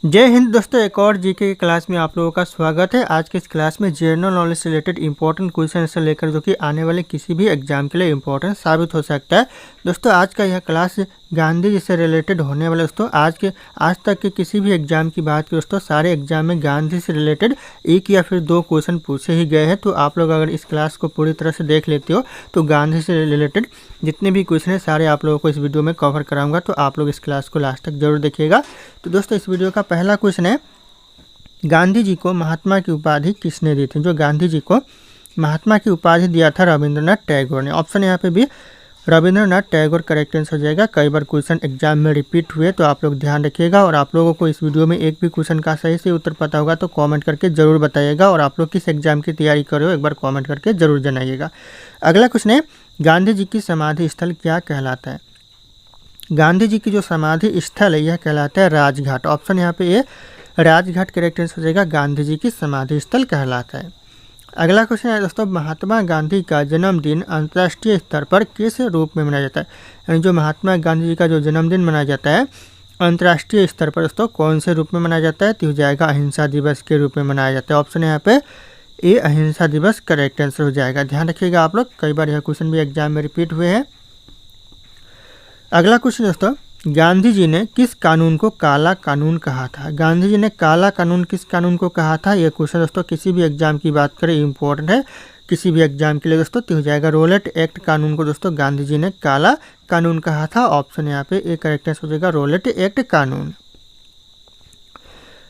जय हिंद दोस्तों, एक और जीके की क्लास में आप लोगों का स्वागत है। आज के इस क्लास में जनरल नॉलेज से रिलेटेड इंपॉर्टेंट क्वेश्चन से लेकर जो कि आने वाले किसी भी एग्जाम के लिए इंपॉर्टेंट साबित हो सकता है। दोस्तों आज का यह क्लास गांधी जी से रिलेटेड होने वाला। दोस्तों आज तक के किसी भी एग्जाम की बात करें दोस्तों, सारे एग्जाम में गांधी से रिलेटेड एक या फिर दो क्वेश्चन पूछे ही गए हैं। तो आप लोग अगर इस क्लास को पूरी तरह से देख लेते हो तो गांधी से रिलेटेड जितने भी क्वेश्चन है सारे आप लोगों को इस वीडियो में कवर कराऊंगा। तो आप लोग इस क्लास को लास्ट तक जरूर देखिएगा। तो दोस्तों इस वीडियो का पहला क्वेश्चन है, गांधी जी को महात्मा की उपाधि किसने दी थी? जो गांधी जी को महात्मा की उपाधि दिया था रविंद्रनाथ टैगोर ने। ऑप्शन यहाँ पे भी रविंद्रनाथ टैगोर करेक्ट आंसर हो जाएगा। कई बार क्वेश्चन एग्जाम में रिपीट हुए तो आप लोग ध्यान रखिएगा। और आप लोगों को इस वीडियो में एक भी क्वेश्चन का सही से उत्तर पता होगा तो कमेंट करके जरूर बताइएगा। और आप लोग किस एग्जाम की तैयारी कर रहे हो एक बार कमेंट करके जरूर जनाइएगा। अगला क्वेश्चन है, गांधी जी की समाधि स्थल क्या कहलाता है? गांधी जी की जो समाधि स्थल है यह कहलाता है राजघाट। ऑप्शन यहाँ पे ए राजघाट करेक्ट आंसर हो जाएगा। गांधी जी की समाधि स्थल कहलाता है। अगला क्वेश्चन है दोस्तों, महात्मा गांधी का जन्मदिन अंतर्राष्ट्रीय स्तर पर किस रूप में मनाया जाता है? यानी जो महात्मा गांधी जी का जो जन्मदिन मनाया जाता है अंतर्राष्ट्रीय स्तर पर दोस्तों कौन से रूप में मनाया जाता है? तो हो जाएगा अहिंसा दिवस के रूप में मनाया जाता है। ऑप्शन यहाँ पे ए अहिंसा दिवस करेक्ट आंसर हो जाएगा। ध्यान रखिएगा आप लोग, कई बार यह क्वेश्चन भी एग्जाम में रिपीट हुए हैं। अगला क्वेश्चन दोस्तों, गांधी जी ने किस कानून को काला कानून कहा था? गांधी जी ने काला कानून किस कानून को कहा था? यह क्वेश्चन दोस्तों किसी भी एग्जाम की बात करें इंपॉर्टेंट है किसी भी एग्जाम के लिए दोस्तों। तो हो जाएगा रोलेट एक्ट कानून को दोस्तों गांधी जी ने काला कानून कहा था। ऑप्शन यहाँ पे ए करेक्ट आंसर हो जाएगा, रोलेट एक्ट कानून।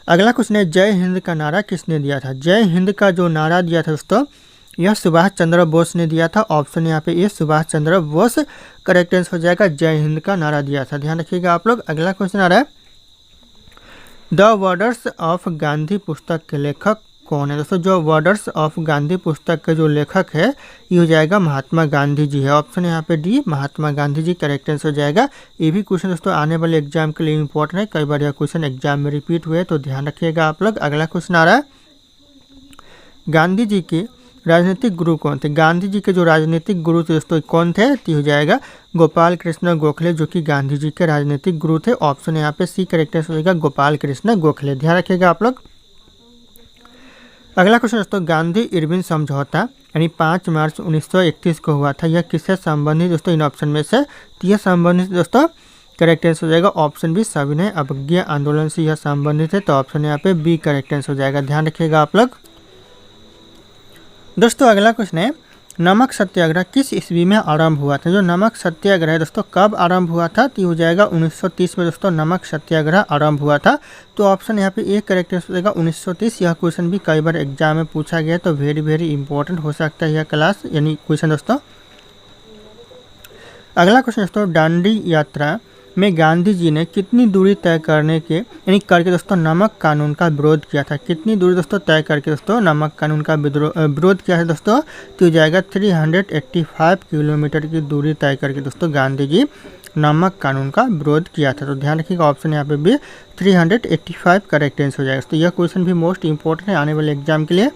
अगला क्वेश्चन है, जय हिंद का नारा किसने दिया था? जय हिंद का जो नारा दिया था दोस्तों यह सुभाष चंद्र बोस ने दिया था। ऑप्शन यहाँ पे ये सुभाष चंद्र बोस करेक्ट आंसर हो जाएगा। जय हिंद का नारा दिया था, ध्यान रखिएगा आप लोग। अगला क्वेश्चन आ रहा है, द वर्डर्स ऑफ गांधी पुस्तक के लेखक कौन है? दोस्तों जो वर्डर्स ऑफ गांधी पुस्तक के जो लेखक है ये हो जाएगा महात्मा गांधी जी है। ऑप्शन यहाँ पे D Mahatma Gandhi ji correct answer हो जाएगा। ये भी क्वेश्चन दोस्तों आने वाले एग्जाम के लिए इंपॉर्टेंट है, कई बार यह क्वेश्चन एग्जाम में रिपीट हुए तो ध्यान रखिएगा आप लोग। अगला क्वेश्चन आ रहा है, गांधी जी के राजनीतिक गुरु कौन थे? गांधी जी के जो राजनीतिक गुरु थे दोस्तों कौन थे? तो हो जाएगा गोपाल कृष्ण गोखले जो कि गांधी जी के राजनीतिक गुरु थे। ऑप्शन यहाँ पे सी करेक्ट आंसर हो जाएगा, गोपाल कृष्ण गोखले। ध्यान रखिएगा आप लोग। अगला क्वेश्चन दोस्तों, गांधी इरविन समझौता यानी 5 मार्च 1931 को हुआ था, यह किससे संबंधित दोस्तों इन ऑप्शन में से? तो यह संबंधित दोस्तों करेक्ट आंसर हो जाएगा ऑप्शन बी सविनय अवज्ञा आंदोलन से यह संबंधित है। तो ऑप्शन यहाँ पे बी करेक्ट आंसर हो जाएगा। ध्यान रखिएगा आप लोग। दोस्तों अगला क्वेश्चन है, नमक सत्याग्रह किस ईस्वी में आरंभ हुआ था? जो नमक सत्याग्रह है दोस्तों कब आरंभ हुआ था? तो हो जाएगा 1930 में दोस्तों नमक सत्याग्रह आरंभ हुआ था। तो ऑप्शन यहाँ पे एक करेक्ट आंसर हो जाएगा 1930। यह क्वेश्चन भी कई बार एग्जाम में पूछा गया तो वेरी इंपॉर्टेंट हो सकता है यह क्लास यानी क्वेश्चन दोस्तों। अगला क्वेश्चन दोस्तों, दांडी यात्रा में गांधी जी ने कितनी दूरी तय करके दोस्तों नमक कानून का विरोध किया था? कितनी दूरी दोस्तों तय करके दोस्तों नमक कानून का विरोध किया है दोस्तों? तो हो जाएगा 385 किलोमीटर की दूरी तय करके दोस्तों गांधी जी नमक कानून का विरोध किया था। तो ध्यान रखिएगा ऑप्शन यहाँ पे भी 385 करेक्ट आंसर हो जाएगा। तो यह क्वेश्चन भी मोस्ट इंपॉर्टेंट है आने वाले एग्जाम के लिए।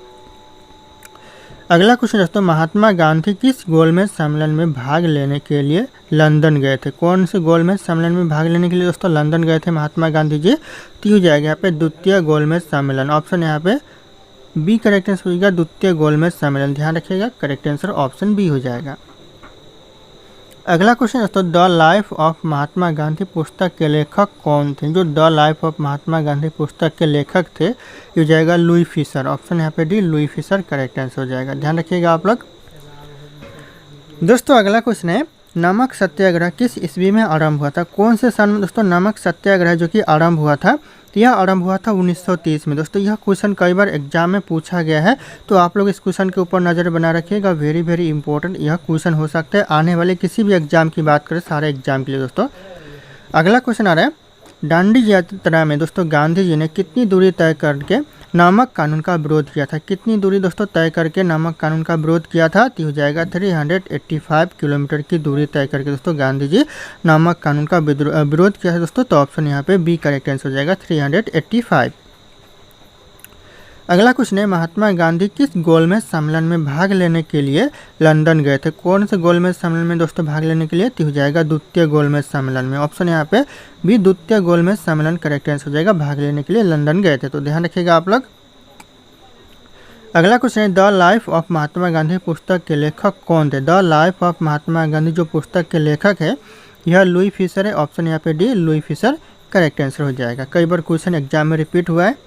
अगला क्वेश्चन दोस्तों, महात्मा गांधी किस गोलमेज सम्मेलन में भाग लेने के लिए लंदन गए थे? कौन से गोलमेज सम्मेलन में भाग लेने के लिए दोस्तों लंदन गए थे महात्मा गांधी जी? तो हो जाएगा यहाँ पे द्वितीय गोलमेज सम्मेलन। ऑप्शन यहाँ पे बी करेक्ट आंसर हो जाएगा, द्वितीय गोलमेज सम्मेलन। ध्यान रखिएगा करेक्ट आंसर ऑप्शन बी हो जाएगा। अगला क्वेश्चन दोस्तों, the life of Mahatma Gandhi पुस्तक के लेखक कौन थे? जो the life of Mahatma Gandhi पुस्तक के लेखक थे ये हो जाएगा लुई फिशर। ऑप्शन यहाँ पे D Louis Fischer correct answer हो जाएगा। ध्यान रखिएगा आप लोग। दोस्तों अगला क्वेश्चन है, नमक सत्याग्रह किस ईस्वी में आरंभ हुआ था? कौन से सन में दोस्तों नमक सत्याग्रह जो कि आरंभ हुआ था? तो यह आरंभ हुआ था 1930 में। दोस्तों यह क्वेश्चन कई बार एग्जाम में पूछा गया है तो आप लोग इस क्वेश्चन के ऊपर नज़र बना रखिएगा। वेरी इंपॉर्टेंट यह क्वेश्चन हो सकता है आने वाले किसी भी एग्जाम की बात करें सारे एग्जाम के लिए दोस्तों। अगला क्वेश्चन आ रहा है, दांडी यात्रा में दोस्तों गांधी जी ने कितनी दूरी तय करके नमक कानून का विरोध किया था? कितनी दूरी दोस्तों तय करके नमक कानून का विरोध किया था? तो हो जाएगा 385 किलोमीटर की दूरी तय करके दोस्तों गांधी जी नमक कानून का विरोध किया है दोस्तों। तो ऑप्शन यहाँ पे बी करेक्ट आंसर हो जाएगा 385। अगला क्वेश्चन है, महात्मा गांधी किस गोलमेज सम्मेलन में भाग लेने के लिए लंदन गए थे? कौन से गोलमेज सम्मेलन में दोस्तों भाग लेने के लिए? तो हो जाएगा द्वितीय गोलमेज सम्मेलन में। ऑप्शन यहाँ पे भी द्वितीय गोलमेज सम्मेलन करेक्ट आंसर हो जाएगा, भाग लेने के लिए लंदन गए थे। तो ध्यान रखिएगा आप लोग। अगला क्वेश्चन है, the life of Mahatma Gandhi पुस्तक के लेखक कौन थे? The life of Mahatma Gandhi जो पुस्तक के लेखक है यह लुई फिशर है। ऑप्शन यहाँ पे D Louis Fischer correct answer हो जाएगा। कई बार क्वेश्चन एग्जाम में रिपीट हुआ है।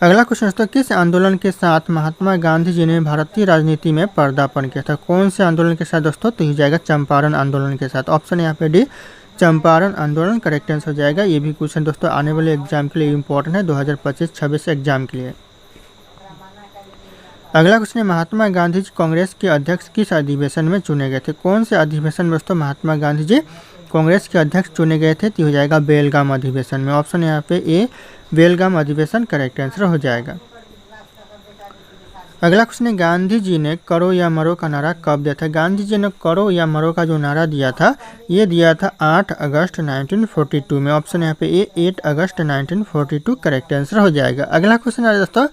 अगला क्वेश्चन है, किस आंदोलन के साथ महात्मा गांधी जी ने भारतीय राजनीति में पदार्पण किया था? कौन से आंदोलन के साथ दोस्तों? तो हो जाएगा चंपारण आंदोलन के साथ। ऑप्शन यहाँ पे डी चंपारण आंदोलन करेक्ट आंसर हो जाएगा। ये भी क्वेश्चन दोस्तों आने वाले एग्जाम के लिए इंपॉर्टेंट है, 2025-26 एग्जाम के लिए। अगला क्वेश्चन है, महात्मा गांधी जी कांग्रेस के अध्यक्ष किस अधिवेशन में चुने गए थे? कौन से अधिवेशन में दोस्तों महात्मा गांधी जी कांग्रेस के अध्यक्ष चुने गए थे? तो हो जाएगा बेलगाम अधिवेशन में। ऑप्शन यहाँ पे ए बेलगाम अधिवेशन करेक्ट आंसर हो जाएगा। अगला क्वेश्चन है, गांधी जी ने करो या मरो का नारा कब दिया था? गांधी जी ने करो या मरो का जो नारा दिया था ये दिया था 8 अगस्त 1942 में। ऑप्शन यहाँ पे ए 8 अगस्त 1942 करेक्ट आंसर हो जाएगा। अगला क्वेश्चन है दोस्तों,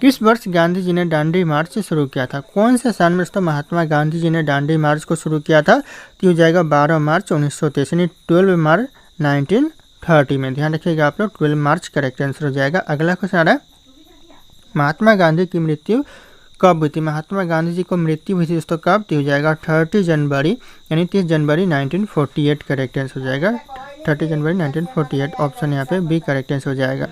किस वर्ष गांधी जी ने दांडी मार्च शुरू किया था? कौन से साल में दोस्तों महात्मा गांधी जी ने दांडी मार्च को शुरू किया था? तो हो जाएगा 12 मार्च 1923 यानी 12 मार्च 1930 में। ध्यान रखिएगा आप लोग, 12 मार्च करेक्ट आंसर हो जाएगा। अगला क्वेश्चन आ रहा है, महात्मा गांधी की मृत्यु कब हुई थी? महात्मा गांधी जी को मृत्यु हुई थी दोस्तों कब? तो हो जाएगा 30 जनवरी यानी 30 जनवरी 1948 करेक्ट आंसर हो जाएगा। 30 जनवरी 1948 ऑप्शन यहाँ पे बी करेक्ट आंसर हो जाएगा।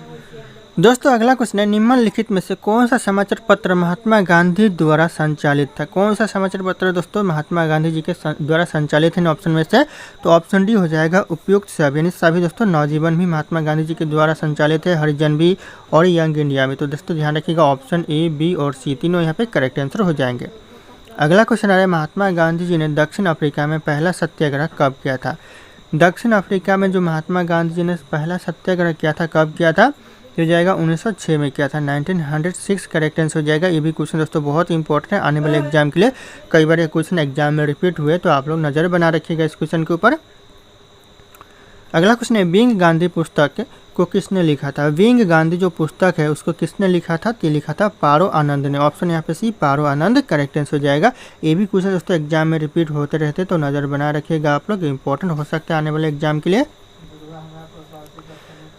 दोस्तों अगला क्वेश्चन है, निम्नलिखित में से कौन सा समाचार पत्र महात्मा गांधी द्वारा संचालित था? कौन सा समाचार पत्र दोस्तों महात्मा गांधी जी के द्वारा संचालित है ऑप्शन में से? तो ऑप्शन डी हो जाएगा उपयुक्त सभी, यानी सभी दोस्तों। नवजीवन भी महात्मा गांधी जी के द्वारा संचालित है, हरिजन भी और यंग इंडिया भी। तो दोस्तों ध्यान रखिएगा, ऑप्शन ए बी और सी तीनों यहाँ पे करेक्ट आंसर हो जाएंगे। अगला क्वेश्चन आ रहा है, महात्मा गांधी जी ने दक्षिण अफ्रीका में पहला सत्याग्रह कब किया था? दक्षिण अफ्रीका में जो महात्मा गांधी जी ने पहला सत्याग्रह किया था कब किया था? हो जाएगा 1906 में किया था, 1906 करेक्ट आंसर हो जाएगा। ये भी क्वेश्चन दोस्तों बहुत इंपॉर्टेंट है आने वाले एग्जाम के लिए। कई बार ये क्वेश्चन एग्जाम में रिपीट हुए तो आप लोग नज़र बना रखिएगा इस क्वेश्चन के ऊपर। अगला क्वेश्चन है, विंग गांधी पुस्तक को किसने लिखा था? विंग गांधी जो पुस्तक है उसको किसने लिखा था? तो लिखा था पारो आनंद ने। ऑप्शन यहाँ पे सी पारो आनंद करेक्ट आंसर हो जाएगा। ये भी क्वेश्चन दोस्तों एग्जाम में रिपीट होते रहते तो नज़र बना रखिएगा आप लोग, इंपॉर्टेंट हो सकता है आने वाले एग्जाम के लिए।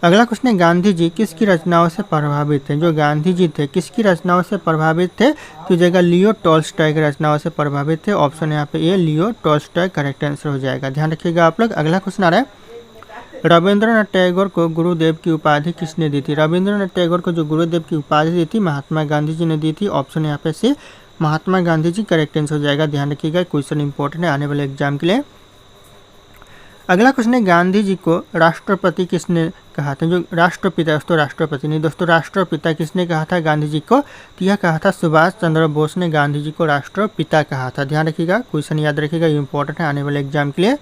अगला क्वेश्चन है, गांधी जी किसकी रचनाओं से प्रभावित थे? जो गांधी जी थे किसकी रचनाओं से प्रभावित थे? तो जगह लियो टॉल्स्टॉय की रचनाओं से प्रभावित थे। ऑप्शन यहाँ पे ए लियो टॉल्स्टॉय करेक्ट आंसर हो जाएगा। ध्यान रखिएगा आप लोग। अगला क्वेश्चन आ रहा है, रविंद्रनाथ टैगोर को गुरुदेव की उपाधि किसने दी थी? रविंद्रनाथ टैगोर को जो गुरुदेव की उपाधि दी थी महात्मा गांधी जी ने दी थी। ऑप्शन यहाँ पे सी महात्मा गांधी जी करेक्ट आंसर हो जाएगा। ध्यान रखिएगा, क्वेश्चन इंपॉर्टेंट है आने वाले एग्जाम के लिए। अगला क्वेश्चन है, गांधी जी को राष्ट्रपति किसने कहा था? जो राष्ट्रपिता दोस्तों, राष्ट्रपति नहीं दोस्तों, राष्ट्रपिता किसने कहा था गांधी जी को? तो यह कहा था सुभाष चंद्र बोस ने गांधी जी को राष्ट्रपिता कहा था। ध्यान रखिएगा, क्वेश्चन याद रखिएगा, इंपॉर्टेंट है आने वाले एग्जाम के लिए।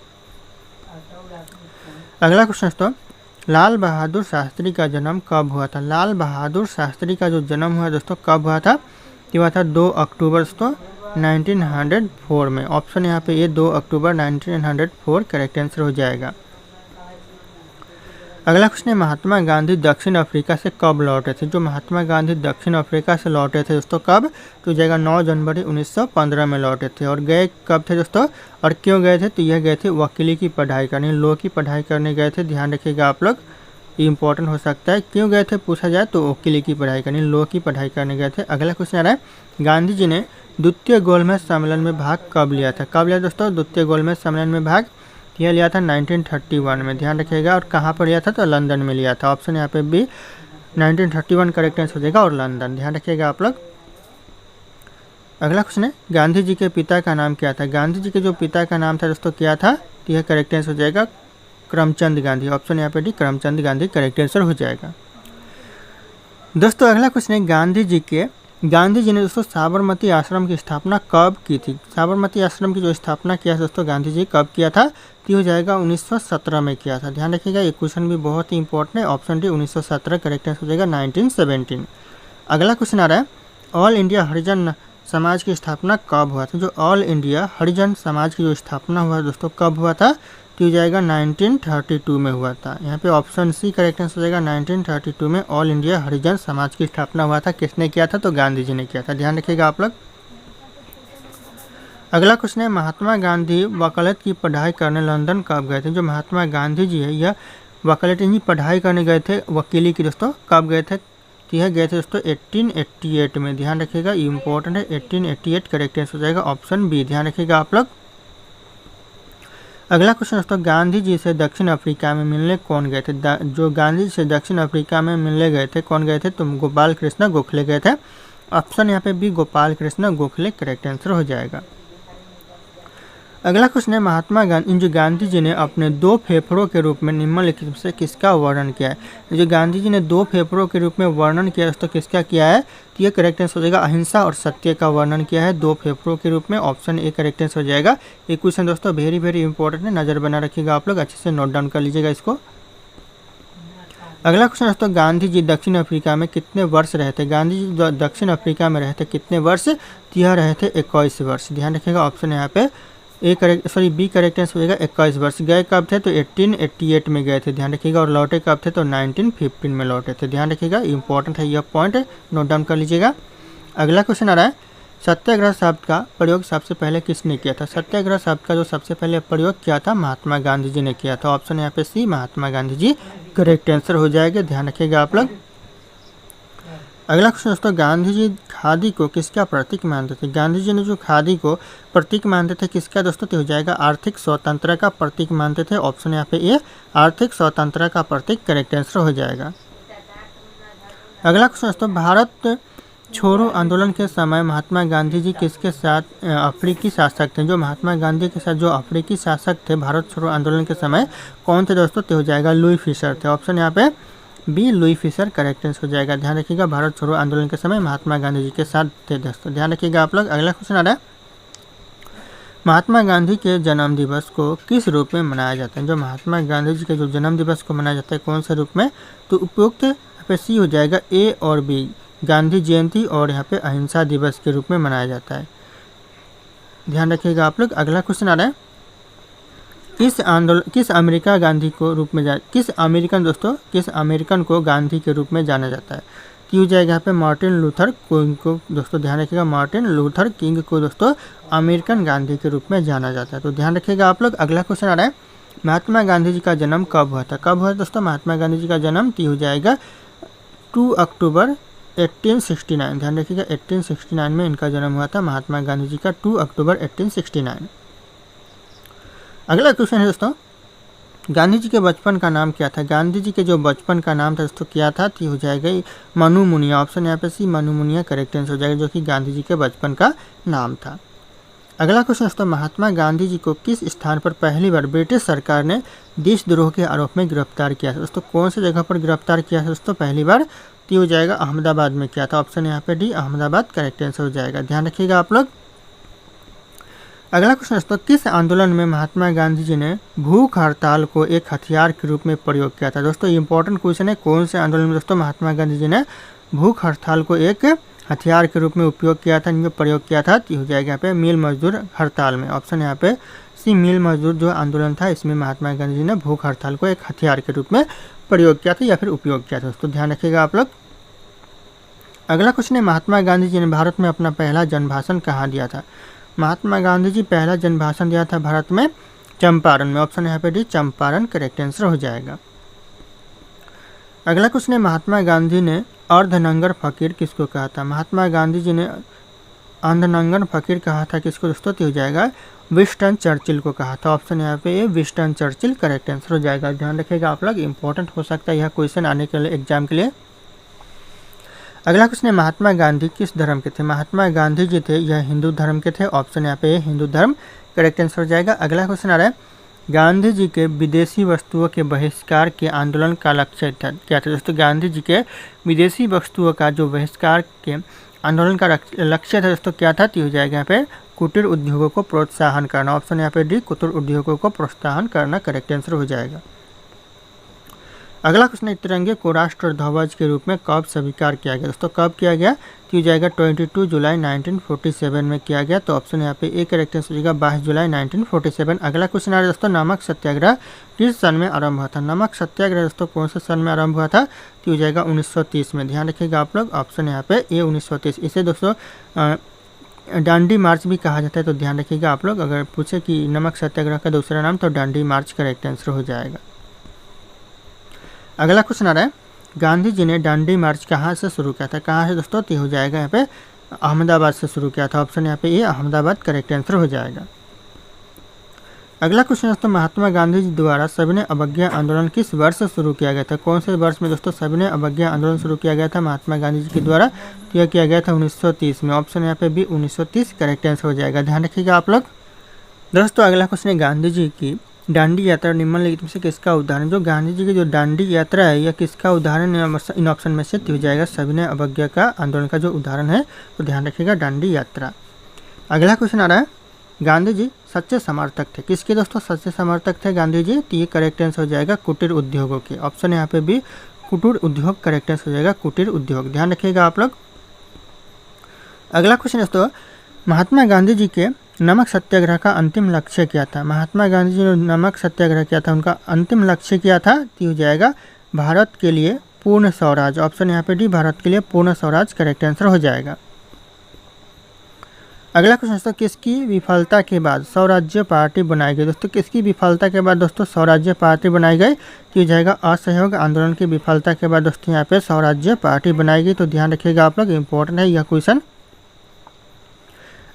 अगला क्वेश्चन दोस्तों, लाल बहादुर शास्त्री का जन्म कब हुआ था? लाल बहादुर शास्त्री का जो जन्म हुआ दोस्तों कब हुआ था? ये हुआ था 2 अक्टूबर दोस्तों 1904 में। ऑप्शन यहाँ पे ये 2 अक्टूबर 1904 करेक्ट आंसर हो जाएगा। अगला क्वेश्चन है, महात्मा गांधी दक्षिण अफ्रीका से कब लौटे थे? जो महात्मा गांधी दक्षिण अफ्रीका से लौटे थे दोस्तों कब? तो जाएगा 9 जनवरी 1915 में लौटे थे। और गए कब थे दोस्तों और क्यों गए थे? तो यह गए थे वकीली की पढ़ाई करने, लॉ की पढ़ाई करने गए थे। ध्यान रखिएगा आप लोग, इंपॉर्टेंट हो सकता है। क्यों गए थे पूछा जाए तो वकीली की पढ़ाई करने, लॉ की पढ़ाई करने गए थे। अगला क्वेश्चन आ रहा है, गांधी जी ने द्वितीय गोलमेज सम्मेलन में भाग कब लिया था? कब लिया दोस्तों द्वितीय गोलमेज सम्मेलन में भाग? यह लिया था 1931 में। ध्यान रखिएगा, और कहाँ पर लिया था? तो लंदन में लिया था। ऑप्शन यहाँ पे बी 1931 करेक्ट आंसर हो जाएगा और लंदन। ध्यान रखिएगा आप लोग। अगला क्वेश्चन है, गांधी जी के पिता का नाम क्या था? गांधी जी के जो पिता का नाम था दोस्तों क्या था? तो यह करेक्ट आंसर हो जाएगा करमचंद गांधी। ऑप्शन यहाँ पे D Karamchand Gandhi correct answer हो जाएगा। दोस्तों अगला क्वेश्चन है, गांधी जी ने दोस्तों साबरमती आश्रम की स्थापना कब की थी? साबरमती आश्रम की जो स्थापना किया दोस्तों गांधी जी कब किया था? तो हो जाएगा 1917 में किया था। ध्यान रखिएगा, ये क्वेश्चन भी बहुत ही इंपॉर्टेंट है। ऑप्शन डी 1917 करेक्ट आंसर हो जाएगा 1917। अगला क्वेश्चन आ रहा है, ऑल इंडिया हरिजन समाज की स्थापना कब हुआ था? जो ऑल इंडिया हरिजन समाज की जो स्थापना हुआ दोस्तों कब हुआ था? तो हो जाएगा 1932 में हुआ था। यहाँ पे ऑप्शन सी करेक्ट आंसर हो जाएगा। 1932 में ऑल इंडिया हरिजन समाज की स्थापना हुआ था। किसने किया था? तो गांधी जी ने किया था। ध्यान रखिएगा आप लोग। अगला क्वेश्चन है, महात्मा गांधी वकालत की पढ़ाई करने लंदन कब गए थे? जो महात्मा गांधी जी है यह वकालत की पढ़ाई करने गए थे, वकीली की दोस्तों, कब गए थे? तो यह गए थे दोस्तों 1888 में। ध्यान रखिएगा, इंपॉर्टेंट है। 1888 करेक्ट आंसर हो जाएगा ऑप्शन बी। ध्यान रखिएगा आप लोग। अगला क्वेश्चन दोस्तों, गांधी जी से दक्षिण अफ्रीका में मिलने कौन गए थे? जो गांधी जी से दक्षिण अफ्रीका में मिलने गए थे, कौन गए थे? तो गोपाल कृष्ण गोखले गए थे। ऑप्शन यहाँ पे B Gopal Krishna Gokhale correct answer हो जाएगा। अगला क्वेश्चन है, महात्मा गांधी जी ने अपने 2 फेफड़ों के रूप में निम्नलिखित में से किसका वर्णन किया है? जो गांधी जी ने 2 फेफड़ों के रूप में वर्णन किया है दोस्तों, किसका किया है? तो ये करेक्ट आंसर हो जाएगा अहिंसा और सत्य का वर्णन किया है 2 फेफड़ों के रूप में। ऑप्शन ए करेक्ट आंसर हो जाएगा। ये क्वेश्चन दोस्तों वेरी इंपॉर्टेंट है, नजर बना रखिएगा आप लोग, अच्छे से नोट डाउन कर लीजिएगा इसको। अगला क्वेश्चन दोस्तों, गांधी जी दक्षिण अफ्रीका में कितने वर्ष रहे थे? गांधी जी दक्षिण अफ्रीका में रहे थे कितने वर्ष? तो यह रहे थे 21 वर्ष। ध्यान रखिएगा, ऑप्शन यहाँ पे बी करेक्ट आंसर हो जाएगा 21 वर्ष। गए कब थे? तो 1888 में गए थे। ध्यान रखिएगा। और लौटे कब थे? तो 1915 में लौटे थे। ध्यान रखिएगा, इंपॉर्टेंट है यह पॉइंट, नोट डाउन कर लीजिएगा। अगला क्वेश्चन आ रहा है, सत्याग्रह शब्द का प्रयोग सबसे पहले किसने किया था? सत्याग्रह शब्द का जो सबसे पहले प्रयोग किया था, महात्मा गांधी जी ने किया था। ऑप्शन यहाँ पे सी महात्मा गांधी जी करेक्ट आंसर हो जाएगा। ध्यान रखिएगा आप लोग। अगला क्वेश्चन दोस्तों, गांधी जी खादी को किसका प्रतीक मानते थे? गांधी जी ने जो खादी को प्रतीक मानते थे किसका दोस्तों? तो हो जाएगा आर्थिक स्वतंत्रता का प्रतीक मानते थे। ऑप्शन यहाँ पे ए आर्थिक स्वतंत्रता का प्रतीक करेक्ट आंसर हो जाएगा। अगला क्वेश्चन दोस्तों, भारत छोड़ो आंदोलन के समय महात्मा गांधी जी किसके साथ अफ्रीकी शासक थे? जो महात्मा गांधी के साथ जो अफ्रीकी शासक थे भारत छोड़ो आंदोलन के समय, कौन थे दोस्तों? तो हो जाएगा लुई फिशर थे। ऑप्शन यहाँ पे B Louis Fischer correct answer हो जाएगा। ध्यान रखिएगा, भारत छोड़ो आंदोलन के समय महात्मा गांधी जी के साथ थे दोस्तों। ध्यान रखिएगा आप लोग। अगला क्वेश्चन आ रहा है, महात्मा गांधी के जन्म दिवस को किस रूप में मनाया जाता है? जो महात्मा गांधी जी के जो जन्म दिवस को मनाया जाता है कौन से रूप में? तो उपयुक्त यहाँ पे सी हो जाएगा ए और बी, गांधी जयंती और यहाँ पे अहिंसा दिवस के रूप में मनाया जाता है। ध्यान रखिएगा आप लोग। अगला क्वेश्चन आ रहा है, किस अमेरिकन को गांधी के रूप में जाना जाता है? तो हो जाएगा यहाँ पे मार्टिन लूथर किंग को दोस्तों। ध्यान रखिएगा, मार्टिन लूथर किंग को दोस्तों अमेरिकन गांधी के रूप में जाना जाता है। तो ध्यान रखिएगा आप लोग। अगला क्वेश्चन आ रहा है, महात्मा गांधी जी का जन्म कब हुआ था? कब हुआ दोस्तों महात्मा गांधी जी का जन्म? तो हो जाएगा 2 अक्टूबर 1869। ध्यान रखिएगा, 1869 में इनका जन्म हुआ था महात्मा गांधी जी का, 2 अक्टूबर 1869। अगला क्वेश्चन है दोस्तों, गांधी जी के बचपन का नाम क्या था? गांधी जी के जो बचपन का नाम था दोस्तों क्या था? तो हो जाएगा मनु मुनिया। ऑप्शन यहाँ पे सी मनु मुनिया करेक्ट आंसर हो जाएगा, जो कि गांधी जी के बचपन का नाम था। अगला क्वेश्चन दोस्तों, महात्मा गांधी जी को किस स्थान पर पहली बार ब्रिटिश सरकार ने देशद्रोह के आरोप में गिरफ्तार किया था? दोस्तों कौन सी जगह पर गिरफ्तार किया था दोस्तों पहली बार? तो हो जाएगा अहमदाबाद में किया था। ऑप्शन यहाँ पे डी अहमदाबाद करेक्ट आंसर हो जाएगा। ध्यान रखिएगा आप लोग। अगला क्वेश्चन दोस्तों, किस आंदोलन में महात्मा गांधी जी ने भूख हड़ताल को एक हथियार के रूप में प्रयोग किया था? दोस्तों इंपॉर्टेंट क्वेश्चन है, कौन से आंदोलन में दोस्तों महात्मा गांधी जी ने भूख हड़ताल को एक हथियार के रूप में उपयोग किया था, इनमें प्रयोग किया था? तो हो जाएगा यहाँ पे मिल मजदूर हड़ताल में। ऑप्शन यहाँ पे सी मिल मजदूर जो आंदोलन था इसमें महात्मा गांधी जी ने भूख हड़ताल को एक हथियार के रूप में प्रयोग किया था या फिर उपयोग किया था दोस्तों। ध्यान रखिएगा आप लोग। अगला क्वेश्चन है, महात्मा गांधी जी ने भारत में अपना पहला जनभाषण कहाँ दिया था? महात्मा गांधी जी पहला जनभाषण दिया था भारत में चंपारण में। ऑप्शन यहाँ पे डी चंपारण करेक्ट आंसर हो जाएगा। अगला क्वेश्चन है, महात्मा गांधी ने अर्धनंगर फकीर किसको कहा था? महात्मा गांधी जी ने अर्धनंगर फकीर कहा था किसको दोस्तों? तो हो जाएगा विंस्टन चर्चिल को कहा था। ऑप्शन यहाँ पे विंस्टन चर्चिल करेक्ट आंसर हो जाएगा। ध्यान रखिएगा आप लोग, इंपॉर्टेंट हो सकता है यह क्वेश्चन आने के लिए एग्जाम के लिए। अगला क्वेश्चन है, महात्मा गांधी किस धर्म के थे? महात्मा गांधी जी थे यह हिंदू धर्म के थे। ऑप्शन यहाँ पे हिंदू धर्म करेक्ट आंसर हो जाएगा। अगला क्वेश्चन आ रहा है, गांधी जी के विदेशी वस्तुओं के बहिष्कार के आंदोलन का लक्ष्य था क्या था? दोस्तों गांधी जी के विदेशी वस्तुओं का जो बहिष्कार के आंदोलन का लक्ष्य था दोस्तों क्या था? तो हो जाएगा यहाँ पे कुटीर उद्योगों को प्रोत्साहन करना। ऑप्शन यहाँ पे डी कुटीर उद्योगों को प्रोत्साहन करना करेक्ट आंसर हो जाएगा। अगला क्वेश्चन है, तिरंगे को राष्ट्र ध्वज के रूप में कब स्वीकार किया गया? दोस्तों कब किया गया? तो ये जाएगा 22 जुलाई 1947 में किया गया। तो ऑप्शन यहाँ पे ए करेक्ट आंसर हो जाएगा 22 जुलाई 1947। अगला क्वेश्चन आ रहा है दोस्तों, नमक सत्याग्रह किस सन में आरंभ हुआ था? नमक सत्याग्रह दोस्तों कौन से सन में आरंभ हुआ था? तो ये जाएगा 1930 में। ध्यान रखिएगा आप लोग, ऑप्शन यहाँ पे ए 1930। इसे दोस्तों डांडी मार्च भी कहा जाता है, तो ध्यान रखिएगा आप लोग। अगर पूछे कि नमक सत्याग्रह का दूसरा नाम, तो डांडी मार्च करेक्ट आंसर हो जाएगा। अगला क्वेश्चन आ रहा है, गांधी जी ने डांडी मार्च कहाँ से शुरू किया था? कहाँ से दोस्तों? तो हो जाएगा यहाँ पे अहमदाबाद से शुरू किया था। ऑप्शन यहाँ पे ये अहमदाबाद करेक्ट आंसर हो जाएगा। अगला क्वेश्चन दोस्तों, महात्मा गांधी जी द्वारा सविनय अवज्ञा आंदोलन किस वर्ष से शुरू किया गया था? कौन से वर्ष में दोस्तों सविनय अवज्ञा आंदोलन शुरू किया गया था महात्मा गांधी जी के द्वारा? तो यह किया गया था 1930 में। ऑप्शन यहाँ पे भी 1930 करेक्ट आंसर हो जाएगा। ध्यान रखिएगा आप लोग। दोस्तों अगला क्वेश्चन है, गांधी जी की दांडी यात्रा निम्नलिखित में से किसका उदाहरण? जो गांधी जी की जो दांडी यात्रा है, यह किसका उदाहरण है? इन ऑप्शन में से हो जाएगा सविनय अवज्ञा का आंदोलन का जो उदाहरण है। तो ध्यान रखिएगा दांडी यात्रा। अगला क्वेश्चन आ रहा है, गांधी जी सच्चे समर्थक थे किसके? दोस्तों सच्चे समर्थक थे गांधी जी, तो ये करेक्ट आंसर हो जाएगा कुटीर उद्योगों के। ऑप्शन यहाँ पे भी कुटीर उद्योग करेक्ट आंसर हो जाएगा, कुटीर उद्योग। ध्यान रखिएगा आप लोग। अगला क्वेश्चन दोस्तों, महात्मा गांधी जी के नमक सत्याग्रह का अंतिम लक्ष्य क्या था? महात्मा गांधी जी ने नमक सत्याग्रह किया था, उनका अंतिम लक्ष्य क्या था? तो हो जाएगा भारत के लिए पूर्ण स्वराज। ऑप्शन यहाँ पे डी भारत के लिए पूर्ण स्वराज करेक्ट आंसर हो जाएगा। अगला क्वेश्चन दोस्तों, किसकी विफलता के बाद स्वराज्य पार्टी बनाई गई? दोस्तों किसकी विफलता के बाद दोस्तों स्वराज्य पार्टी बनाई गई? तो ये जाएगा असहयोग आंदोलन की विफलता के बाद दोस्तों यहाँ पे स्वराज्य पार्टी बनाई गई। तो ध्यान रखिएगा आप लोग, इंपॉर्टेंट है यह क्वेश्चन।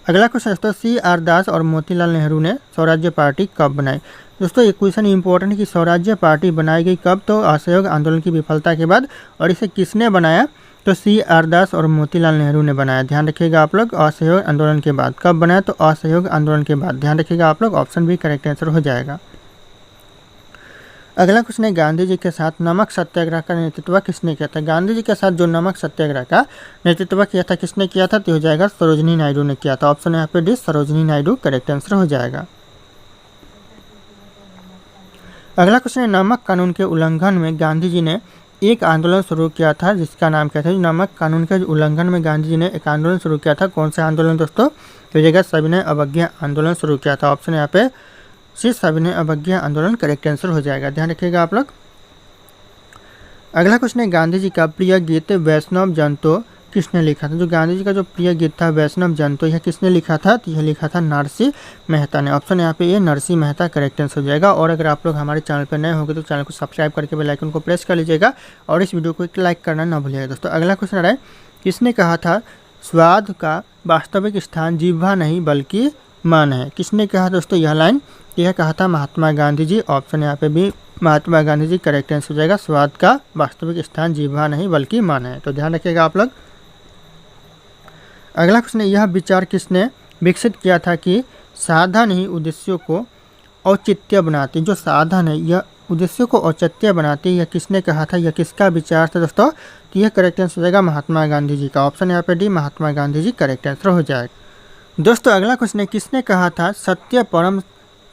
अगला क्वेश्चन दोस्तों, CR दास और मोतीलाल नेहरू ने स्वराज्य पार्टी कब बनाई? दोस्तों ये क्वेश्चन इंपॉर्टेंट है कि स्वराज्य पार्टी बनाई गई कब? तो असहयोग आंदोलन की विफलता के बाद। और इसे किसने बनाया? तो CR दास और मोतीलाल नेहरू ने बनाया। ध्यान रखिएगा आप लोग, असहयोग आंदोलन के बाद। कब बनाया? तो असहयोग आंदोलन के बाद। ध्यान रखिएगा आप लोग, ऑप्शन भी करेक्ट आंसर हो जाएगा। अगला क्वेश्चन है, गांधी जी के साथ नमक सत्याग्रह का नेतृत्व किसने किया था? गांधी जी के साथ जो नमक सत्याग्रह का नेतृत्व किया था किसने किया था? तो हो जाएगा सरोजिनी नायडू ने किया था। ऑप्शन यहाँ पे D Sarojini Naidu correct answer हो जाएगा। अगला क्वेश्चन है, नमक कानून के उल्लंघन में गांधी जी ने एक आंदोलन शुरू किया था जिसका नाम क्या था? नमक कानून के उल्लंघन में गांधी जी ने एक आंदोलन शुरू किया था। कौन सा आंदोलन दोस्तों? तो हो जाएगा सविनय अवज्ञा आंदोलन शुरू किया था। ऑप्शन यहाँ पे सी सविनय अवज्ञा आंदोलन करेक्ट आंसर हो जाएगा। ध्यान रखिएगा आप लोग। अगला क्वेश्चन है, गांधी जी का प्रिय गीत वैष्णव जन तो किसने लिखा था? जो गांधी जी का जो प्रिय गीत था वैष्णव जन तो, यह किसने लिखा था? तो यह लिखा था नरसिंह मेहता ने। ऑप्शन यहाँ पे ये नरसिंह मेहता करेक्ट आंसर हो जाएगा। और अगर आप लोग हमारे चैनल पर नए होंगे तो चैनल को सब्सक्राइब करके बेल आइकन को प्रेस कर लीजिएगा और इस वीडियो को एक लाइक करना ना भूलिएगा दोस्तों। अगला क्वेश्चन आ रहा है, किसने कहा था स्वाद का वास्तविक स्थान जिह्वा नहीं बल्कि मन है? किसने कहा दोस्तों यह लाइन? यह कहा था महात्मा गांधी जी। ऑप्शन यहाँ पे भी महात्मा गांधी जी करेक्ट आंसर हो जाएगा। स्वाद का वास्तविक स्थान जिह्वा नहीं बल्कि मन है। तो ध्यान रखिएगा आप लोग। अगला क्वेश्चन है, यह विचार किसने विकसित किया था कि साधन ही उद्देश्यों को औचित्य बनाती? जो साधन है यह उद्देश्यों को औचित्य बनाती, यह किसने कहा था? यह किसका विचार था दोस्तों? तो यह करेक्ट आंसर हो जाएगा महात्मा गांधी जी का। ऑप्शन यहाँ पे D Mahatma Gandhi ji correct answer हो जाएगा। दोस्तों अगला क्वेश्चन है, किसने कहा था सत्य परम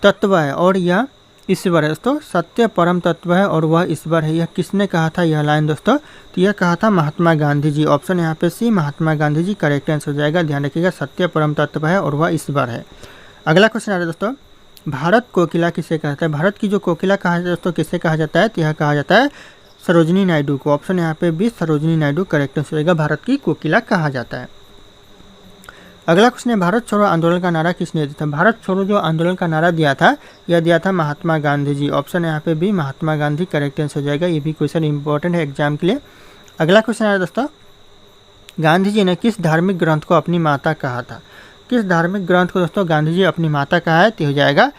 तत्व है और यह ईश्वर है? दोस्तों सत्य परम तत्व है और वह ईश्वर है, यह किसने कहा था यह लाइन दोस्तों? तो यह कहा था महात्मा गांधी जी। ऑप्शन यहाँ पे सी महात्मा गांधी जी करेक्ट आंसर हो जाएगा। ध्यान रखिएगा, सत्य परम तत्व है और वह ईश्वर है। अगला क्वेश्चन आ रहा है दोस्तों, भारत कोकिला किसे कहता है? भारत की जो कोकिला कहा जाता है दोस्तों किसे कहा जाता है? तो यह कहा जाता है सरोजिनी नायडू को। ऑप्शन यहाँ पे भी सरोजिनी नायडू करेक्ट आंसर हो जाएगा। भारत की कोकिला कहा जाता है। अगला क्वेश्चन है, भारत छोड़ो आंदोलन का नारा किसने दिया था? भारत छोड़ो जो आंदोलन का नारा दिया था यह दिया था महात्मा गांधी जी। ऑप्शन यहाँ पे भी महात्मा गांधी करेक्ट आंसर हो जाएगा। ये भी क्वेश्चन इंपॉर्टेंट है एग्जाम के लिए। अगला क्वेश्चन है दोस्तों, गांधी जी ने किस धार्मिक ग्रंथ को अपनी माता कहा था? किस धार्मिक ग्रंथ को दोस्तों गांधी जी अपनी माता कहा है? तो हो जाएगा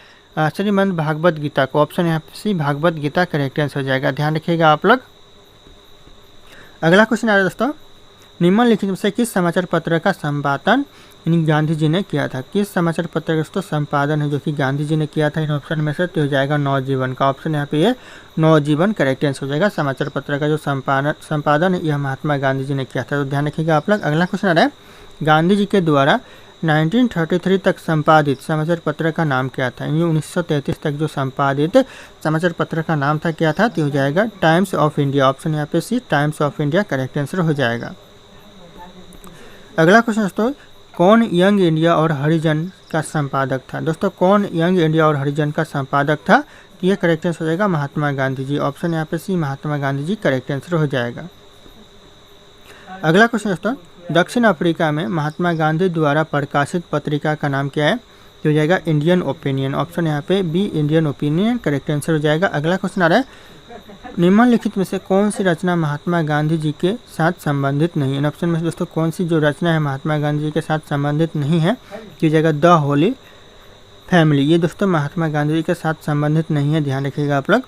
श्रीमद् भागवत गीता को। ऑप्शन यहाँ पे सी भागवत गीता करेक्ट आंसर हो जाएगा। ध्यान रखिएगा आप लोग। अगला क्वेश्चन आ रहा है दोस्तों, निम्नलिखित में से किस समाचार पत्र का संपादन गांधी जी ने किया था? किस समाचार पत्र का दोस्तों संपादन है जो कि गांधी जी ने किया था इन ऑप्शन में से? तो हो जाएगा नवजीवन का। ऑप्शन यहाँ पे ये नवजीवन करेक्ट आंसर हो जाएगा। समाचार पत्र का जो संपादन है यह महात्मा गांधी जी ने किया था। तो ध्यान रखिएगा आप लोग। अगला क्वेश्चन आ रहा है, गांधी जी के द्वारा 1933 तक संपादित समाचार पत्र का नाम क्या था? 1933 तक जो संपादित समाचार पत्र का नाम था क्या था? तो हो जाएगा टाइम्स ऑफ इंडिया। ऑप्शन यहाँ पे C, Times of India correct answer हो जाएगा। अगला क्वेश्चन दोस्तों, कौन यंग इंडिया और हरिजन का संपादक था? दोस्तों कौन यंग इंडिया और हरिजन का संपादक था? तो ये करेक्ट आंसर हो जाएगा महात्मा गांधी जी। ऑप्शन यहाँ पे सी, महात्मा गांधी जी करेक्ट आंसर हो जाएगा। अगला क्वेश्चन दोस्तों, दक्षिण अफ्रीका में महात्मा गांधी द्वारा प्रकाशित पत्रिका का नाम क्या है? तो हो जाएगा इंडियन ओपिनियन। ऑप्शन यहाँ पे B, Indian Opinion correct answer हो जाएगा। अगला क्वेश्चन आ रहा है, निम्नलिखित में से कौन सी रचना महात्मा गांधी जी के साथ संबंधित नहीं है? इन ऑप्शन में से दोस्तों कौन सी जो रचना है महात्मा गांधी जी के साथ संबंधित नहीं है? तो हो जाएगा द होली फैमिली। ये दोस्तों महात्मा गांधी जी के साथ संबंधित नहीं है, ध्यान रखिएगा आप लोग।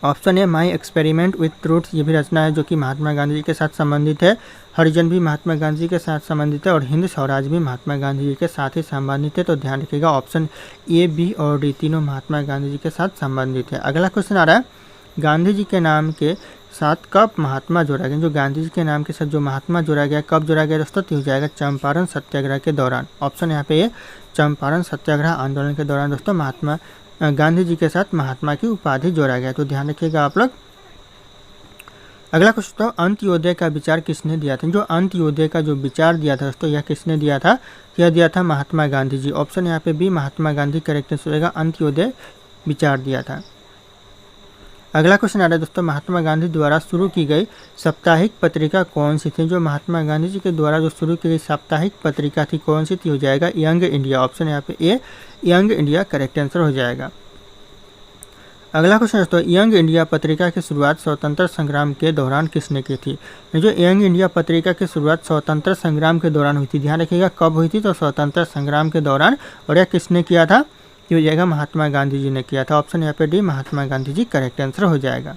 ऑप्शन है माई एक्सपेरिमेंट विथ ट्रूथ, ये भी रचना है जो कि महात्मा गांधी जी के साथ संबंधित है। हरिजन भी महात्मा गांधी जी के साथ संबंधित है और हिंद स्वराज भी महात्मा गांधी जी के साथ ही संबंधित है। तो ध्यान रखिएगा ऑप्शन ए, बी और डी तीनों महात्मा गांधी जी के साथ संबंधित है। अगला क्वेश्चन आ रहा है, गांधी जी के नाम के साथ कब महात्मा जोड़ा गया? जो गांधी जी के नाम के साथ जो महात्मा जोड़ा गया, कब जोड़ा गया दोस्तों? तो हो जाएगा चंपारण सत्याग्रह के दौरान। ऑप्शन यहाँ पे चंपारण सत्याग्रह आंदोलन के दौरान दोस्तों महात्मा गांधी जी के साथ महात्मा की उपाधि जोड़ा गया। तो ध्यान रखिएगा आप लोग। अगला क्वेश्चन तो अंत्योदय का विचार किसने दिया था? जो अंत्योदय का जो विचार दिया था दोस्तों यह किसने दिया था? यह दिया था महात्मा गांधी जी। ऑप्शन यहाँ पे B, Mahatma Gandhi correct answer होगा, अंत्योदय विचार दिया था। अगला क्वेश्चन आ रहा है दोस्तों, महात्मा गांधी द्वारा शुरू की गई साप्ताहिक पत्रिका कौन सी थी? जो महात्मा गांधी जी के द्वारा जो शुरू की गई साप्ताहिक पत्रिका थी कौन सी थी? हो जाएगा यंग इंडिया। ऑप्शन यहाँ पे ए, यंग इंडिया करेक्ट आंसर हो जाएगा। अगला क्वेश्चन दोस्तों, यंग इंडिया पत्रिका की शुरुआत स्वतंत्र संग्राम के दौरान किसने की थी? जो यंग इंडिया पत्रिका की शुरुआत स्वतंत्र संग्राम के दौरान हुई थी, ध्यान रखिएगा कब हुई थी? तो स्वतंत्र संग्राम के दौरान। और यह किसने किया था? ये हो जाएगा महात्मा गांधी जी ने किया था। ऑप्शन यहाँ पे D, Mahatma Gandhi ji correct answer हो जाएगा।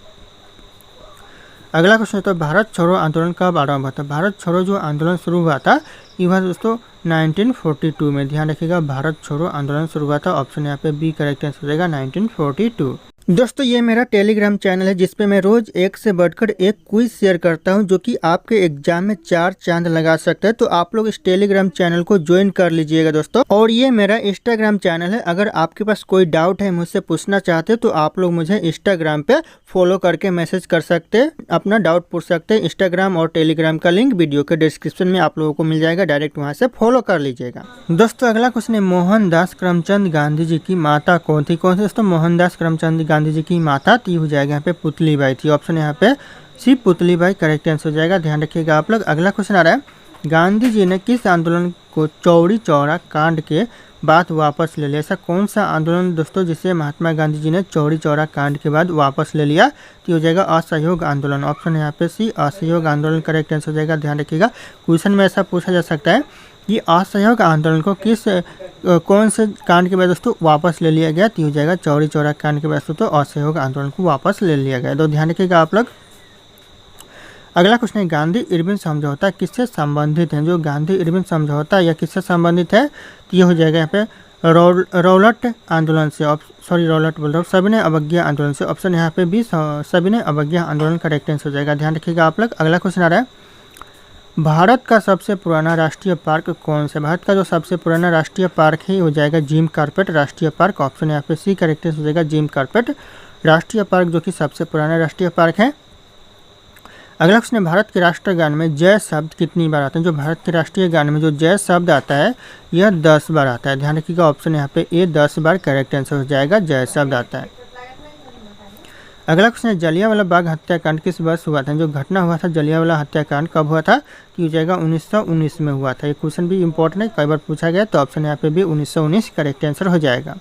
अगला क्वेश्चन है तो भारत छोड़ो आंदोलन कब आरंभ हुआ था? भारत छोड़ो जो आंदोलन शुरू हुआ था ये हुआ दोस्तों 1942 में। ध्यान रखिएगा भारत छोड़ो आंदोलन शुरू हुआ था। ऑप्शन यहाँ पे बी करेक्ट आंसर हो जाएगा 1942। दोस्तों ये मेरा टेलीग्राम चैनल है जिसपे मैं रोज एक से बढ़कर एक क्विज शेयर करता हूं जो कि आपके एग्जाम में 4 चांद लगा सकता है। तो आप लोग इस टेलीग्राम चैनल को ज्वाइन कर लीजिएगा दोस्तों। और ये मेरा इंस्टाग्राम चैनल है, अगर आपके पास कोई डाउट है मुझसे पूछना चाहते तो आप लोग मुझे इंस्टाग्राम पे फॉलो करके मैसेज कर सकते हैं, अपना डाउट पूछ सकते हैं। इंस्टाग्राम और टेलीग्राम का लिंक वीडियो के डिस्क्रिप्शन में आप लोगों को मिल जाएगा, डायरेक्ट वहाँ से फॉलो कर लीजिएगा। दोस्तों अगला क्वेश्चन है, मोहनदास करमचंद गांधी जी की माता कौन थी? कौन सी दोस्तों? मोहनदास करमचंद गांधी जी की माता थी हो जाएगा यहाँ पे पुतलीबाई थी। ऑप्शन यहाँ पे सी, पुतलीबाई करेक्ट आंसर हो जाएगा, ध्यान रखिएगा आप लोग। अगला क्वेश्चन आ रहा है, गांधी जी ने किस आंदोलन को चौरी चौरा कांड के बाद वापस ले लिया? ऐसा कौन सा आंदोलन दोस्तों जिसे महात्मा गांधी जी ने चौरी चौरा कांड के बाद वापस ले लिया? तो हो जाएगा असहयोग आंदोलन। ऑप्शन यहाँ पे सी, असहयोग आंदोलन करेक्ट आंसर हो जाएगा, ध्यान रखिएगा। क्वेश्चन में ऐसा पूछा जा सकता है कि असहयोग आंदोलन को कौन से कांड के बाद दोस्तों वापस ले लिया गया? तो हो जाएगा चौरी चौरा कांड के बाद दोस्तों असहयोग आंदोलन को वापस ले लिया गया। तो ध्यान रखिएगा आप लोग। अगला क्वेश्चन है, गांधी इरविन समझौता किससे संबंधित है? जो गांधी इरविन समझौता या किससे संबंधित है? तो ये हो जाएगा यहाँ पे रौलट आंदोलन से। रौलट बोल रहा हूँ, सविनय अवज्ञा आंदोलन से। ऑप्शन यहाँ पे भी सविनय अवज्ञा आंदोलन करेक्ट आंसर हो जाएगा, ध्यान रखिएगा आप लोग। अगला क्वेश्चन आ रहा है, भारत का सबसे पुराना राष्ट्रीय पार्क कौन सा? भारत का जो सबसे पुराना राष्ट्रीय पार्क है हो जाएगा जिम कॉर्बेट राष्ट्रीय पार्क। ऑप्शन यहाँ पे सी करेक्ट हो जाएगा, जिम कॉर्बेट राष्ट्रीय पार्क जो कि सबसे पुराना राष्ट्रीय पार्क है। अगला क्वेश्चन है, भारत के राष्ट्रगान में जय शब्द कितनी बार आता है? जो भारत के राष्ट्रीय गान में जो जय शब्द आता है यह 10 बार आता है, ध्यान रखिएगा। ऑप्शन यहाँ पे ए 10 बार करेक्ट आंसर हो जाएगा, जय शब्द आता है। अगला क्वेश्चन है, जलियांवाला बाग हत्याकांड किस वर्ष हुआ था? जो घटना हुआ था जलियांवाला हत्याकांड कब हुआ था? तो हो जाएगा 1919 में हुआ था। ये क्वेश्चन भी इंपॉर्टेंट है, कई बार पूछा गया, तो ऑप्शन यहाँ पे भी 1919 करेक्ट आंसर हो जाएगा।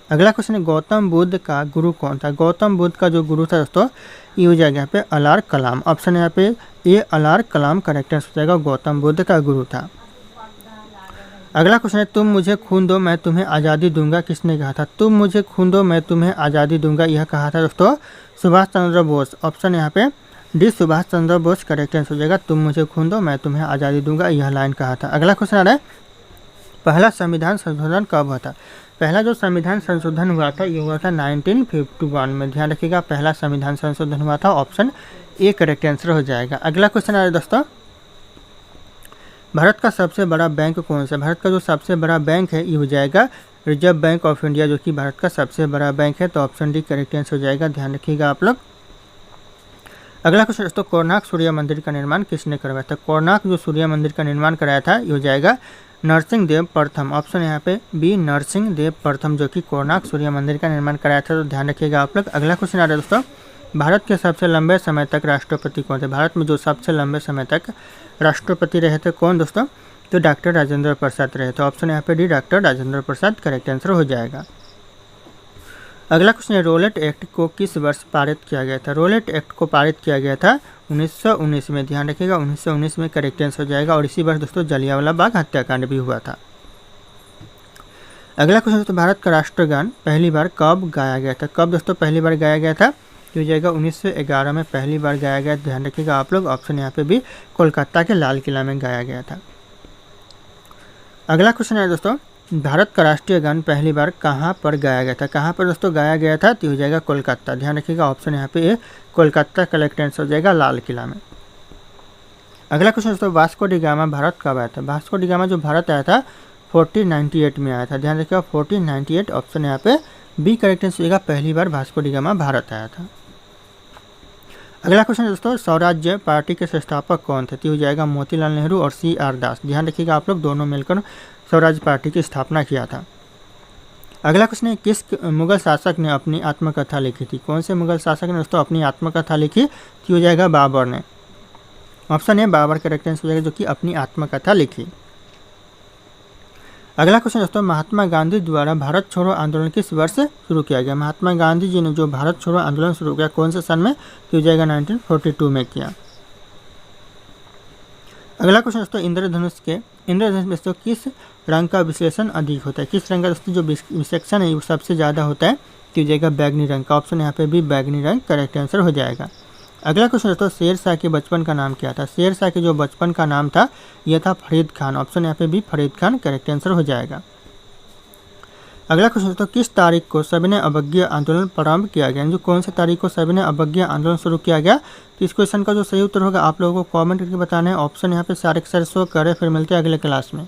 अगला क्वेश्चन है, गौतम बुद्ध का गुरु कौन था? गौतम बुद्ध का जो गुरु था दोस्तों ये हो जाएगा यहाँ पे अलार कलाम। ऑप्शन यहाँ पे ए अलार कलाम करेक्ट आंसर हो जाएगा, गौतम बुद्ध का गुरु था। अगला क्वेश्चन है, तुम मुझे खून दो मैं तुम्हें आज़ादी दूंगा किसने कहा था? तुम मुझे खून दो मैं तुम्हें आज़ादी दूंगा यह कहा था दोस्तों सुभाष चंद्र बोस। ऑप्शन यहाँ पे D Subhash Chandra Bose correct answer हो जाएगा, तुम मुझे खून दो मैं तुम्हें आज़ादी दूंगा यह लाइन कहा था। अगला क्वेश्चन आ रहा है, पहला संविधान संशोधन कब हुआ था? पहला जो संविधान संशोधन हुआ था ये हुआ था 1951 में, ध्यान रखिएगा पहला संविधान संशोधन हुआ था। ऑप्शन ए करेक्ट आंसर हो जाएगा। अगला क्वेश्चन आ रहा है दोस्तों, भारत का सबसे बड़ा बैंक कौन सा है? भारत का जो सबसे बड़ा बैंक है ये हो जाएगा रिजर्व बैंक ऑफ इंडिया, जो कि भारत का सबसे बड़ा बैंक है। तो ऑप्शन डी करेक्ट आंसर हो जाएगा, ध्यान रखिएगा आप लोग। अगला क्वेश्चन दोस्तों, कोणार्क सूर्य मंदिर का निर्माण किसने करवाया था? कोणार्क जो सूर्य मंदिर का निर्माण कराया था ये हो जाएगा नरसिंह देव प्रथम। ऑप्शन यहाँ पे बी नरसिंह देव प्रथम, जो कि कोणार्क सूर्य मंदिर का निर्माण कराया था। तो ध्यान रखिएगा आप लोग। अगला क्वेश्चन आ रहा है दोस्तों, भारत के सबसे लंबे समय तक राष्ट्रपति कौन थे? भारत में जो सबसे लंबे समय तक राष्ट्रपति रहे थे कौन दोस्तों? तो डॉक्टर राजेंद्र प्रसाद रहे थे। ऑप्शन यहाँ पे D doctor Rajendra Prasad correct answer हो जाएगा। अगला क्वेश्चन है, रोलेट एक्ट को किस वर्ष पारित किया गया था? रोलेट एक्ट को पारित किया गया था 1919 में। ध्यान रखिएगा 1919 में करेक्ट आंसर हो जाएगा। और इसी वर्ष दोस्तों जलियांवाला बाग हत्याकांड भी हुआ था। अगला क्वेश्चन दोस्तों, भारत का राष्ट्रगान पहली बार कब गाया गया था? कब दोस्तों पहली बार गाया गया था? हो जाएगा 1911 में पहली बार गाया गया। ध्यान रखिएगा आप लोग। ऑप्शन यहाँ पे भी कोलकाता के लाल किला में गाया गया था। अगला क्वेश्चन है दोस्तों, भारत का राष्ट्रीय गान पहली बार कहाँ पर गाया गया था? कहाँ पर दोस्तों गाया गया था? तो हो जाएगा कोलकाता। ध्यान रखिएगा ऑप्शन यहाँ पे कोलकाता करेक्ट आंसर हो जाएगा, लाल किला में। अगला क्वेश्चन दोस्तों, वास्को डी गामा भारत कब आया था? वास्को डी गामा जो भारत आया था 1498 में आया था। ध्यान रखिएगा 1498, ऑप्शन यहाँ पे बी करेक्ट आंसर हो जाएगा, पहली बार वास्को डी गामा भारत आया था। अगला क्वेश्चन दोस्तों, स्वराज्य पार्टी के संस्थापक कौन थे? तो हो जाएगा मोतीलाल नेहरू और CR दास। ध्यान रखिएगा आप लोग, दोनों मिलकर स्वराज पार्टी की स्थापना किया था। अगला क्वेश्चन है, किस मुगल शासक ने अपनी आत्मकथा लिखी थी? कौन से मुगल शासक ने दोस्तों अपनी आत्मकथा लिखी? तो हो जाएगा बाबर ने। ऑप्शन है बाबर करेक्ट आंसर हो जाएगा, जो कि अपनी आत्मकथा लिखी। अगला क्वेश्चन दोस्तों, महात्मा गांधी द्वारा भारत छोड़ो आंदोलन किस वर्ष से शुरू किया गया? महात्मा गांधी जी ने जो भारत छोड़ो आंदोलन शुरू किया कौन से सन में? तो हो जाएगा 1942 में किया। अगला क्वेश्चन दोस्तों, इंद्रधनुष में दोस्तों किस रंग का विश्लेषण अधिक होता है? किस रंग का दोस्तों जो विश्लेषण है वो सबसे ज़्यादा होता है? तो हो जाएगा बैगनी रंग का। ऑप्शन यहाँ पे भी बैगनी रंग करेक्ट आंसर हो जाएगा। अगला क्वेश्चन दोस्तों, शेर शाह के बचपन का नाम क्या था? शेर शाह के जो बचपन का नाम था यह था फरीद खान। ऑप्शन यहाँ पे भी फरीद खान करेक्ट आंसर हो जाएगा। अगला क्वेश्चन दोस्तों, किस तारीख को सविनय अवज्ञा आंदोलन प्रारंभ किया गया? जो कौन सी तारीख को सविनय अवज्ञा आंदोलन शुरू किया गया? तो इस क्वेश्चन का जो सही उत्तर होगा आप लोगों को कमेंट करके बताना है। ऑप्शन यहाँ पे सारे के सारे शो करे। फिर मिलते हैं अगले क्लास में।